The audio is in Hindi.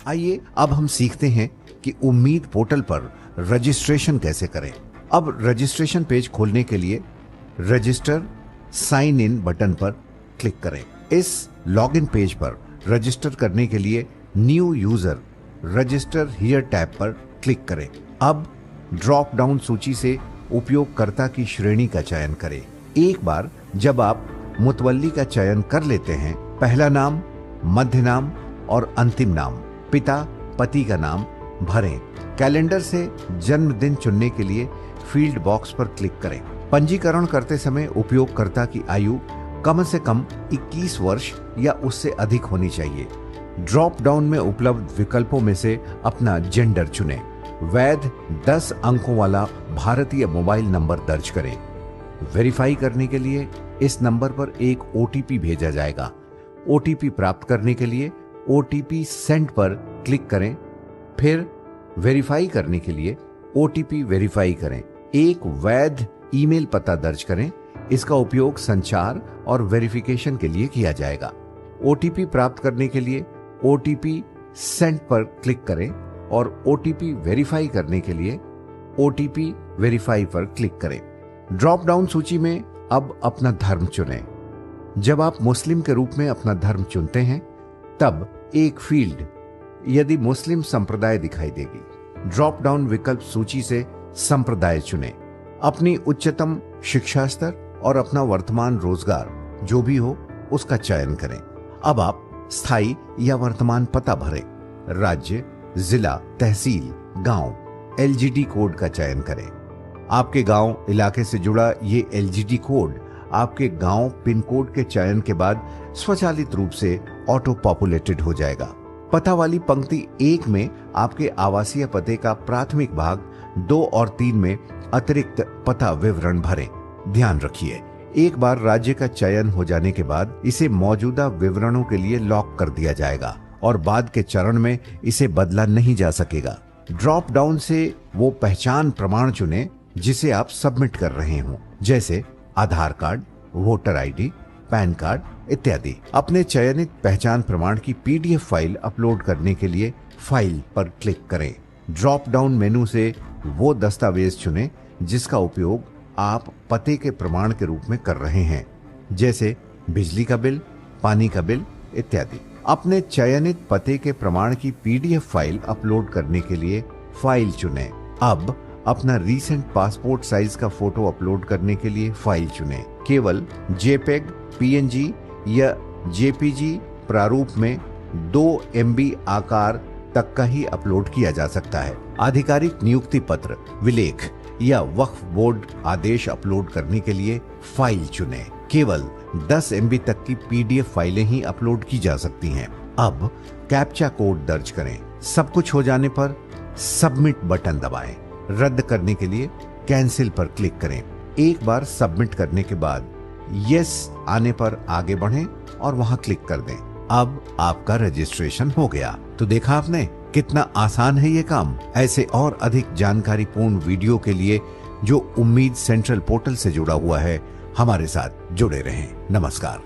आइए अब हम सीखते हैं कि उम्मीद पोर्टल पर रजिस्ट्रेशन कैसे करें। अब रजिस्ट्रेशन पेज खोलने के लिए रजिस्टर साइन इन बटन पर क्लिक करें। इस लॉगिन पेज पर रजिस्टर करने के लिए new user register here tab पर क्लिक करें। अब ड्रॉप डाउन सूची से उपयोगकर्ता की श्रेणी का चयन करें। एक बार जब आप मुतवल्ली का चयन कर लेते हैं, पहला नाम, मध्य नाम और अंतिम नाम, पिता पति का नाम भरें। कैलेंडर से जन्मदिन चुनने के लिए फील्ड बॉक्स पर क्लिक करें। पंजीकरण करते समय उपयोगकर्ता की आयु कम से कम 21 वर्ष या उससे अधिक होनी चाहिए। ड्रॉप डाउन में उपलब्ध विकल्पों में से अपना जेंडर चुनें। वैध 10 अंकों वाला भारतीय मोबाइल नंबर दर्ज करें। वेरीफाई करने के लिए इस नंबर पर एक ओटीपी भेजा जाएगा। ओटीपी प्राप्त करने के लिए ओटीपी सेंड पर क्लिक करें। फिर वेरीफाई करने के लिए ओटीपी वेरीफाई करें। एक वैध ईमेल पता दर्ज करें। इसका उपयोग संचार और वेरिफिकेशन के लिए किया जाएगा। ओटीपी प्राप्त करने के लिए ओटीपी सेंड पर क्लिक करें और ओटीपी वेरीफाई करने के लिए ओटीपी वेरीफाई पर क्लिक करें। ड्रॉप डाउन सूची में अब अपना धर्म चुनें। जब आप मुस्लिम के रूप में अपना धर्म चुनते हैं, तब एक फील्ड यदि मुस्लिम संप्रदाय दिखाई देगी। ड्रॉप डाउन विकल्प सूची से संप्रदाय चुनें। अपनी उच्चतम शिक्षा स्तर और अपना वर्तमान रोजगार जो भी हो उसका चयन करें। अब आप स्थायी या वर्तमान पता भरें। राज्य, जिला, तहसील, गांव, एलजीडी कोड का चयन करें। आपके गांव इलाके से जुड़ा ये एलजीडी कोड आपके गांव पिन कोड के चयन के बाद स्वचालित रूप से ऑटो पॉपुलेटेड हो जाएगा। पता वाली पंक्ति 1 में आपके आवासीय पते का प्राथमिक भाग, 2 और 3 में अतिरिक्त पता विवरण भरें। ध्यान रखिए, एक बार राज्य का चयन हो जाने के बाद इसे मौजूदा विवरणों के लिए लॉक कर दिया जाएगा और बाद के चरण में इसे बदला नहीं जा सकेगा। ड्रॉप डाउन से वो पहचान प्रमाण चुनें जिसे आप सबमिट कर रहे हों, जैसे Aadhaar card, voter ID, PAN card इत्यादि। अपने चयनित पहचान प्रमाण की पीडीएफ फाइल अपलोड करने के लिए फाइल पर क्लिक करें। ड्रॉप डाउन मेनू से वो दस्तावेज चुनें जिसका उपयोग आप पते के प्रमाण के रूप में कर रहे हैं, जैसे बिजली का बिल, पानी का बिल इत्यादि। अपने चयनित पते के प्रमाण की पीडीएफ फाइल अपलोड करने के लिए फाइल चुनें। अब अपना रीसेंट पासपोर्ट साइज का फोटो अपलोड करने के लिए फाइल चुनें। केवल जेपेग, पीएनजी या जेपीजी प्रारूप में 2 MB आकार तक का ही अपलोड किया जा सकता है। आधिकारिक नियुक्ति पत्र, विलेख या वक्फ बोर्ड आदेश अपलोड करने के लिए फाइल चुनें। केवल 10 MB तक की पीडीएफ फाइलें ही अपलोड की जा सकती हैं। अब कैप्चा कोड दर्ज करें। सब कुछ हो जाने पर सबमिट बटन दबाएं। रद्द करने के लिए कैंसिल पर क्लिक करें। एक बार सबमिट करने के बाद यस आने पर आगे बढ़ें और वहां क्लिक कर दें। अब आपका रजिस्ट्रेशन हो गया। तो देखा आपने कितना आसान है ये काम। ऐसे और अधिक जानकारीपूर्ण वीडियो के लिए जो उम्मीद सेंट्रल पोर्टल से जुड़ा हुआ है, हमारे साथ जुड़े रहें। नमस्कार।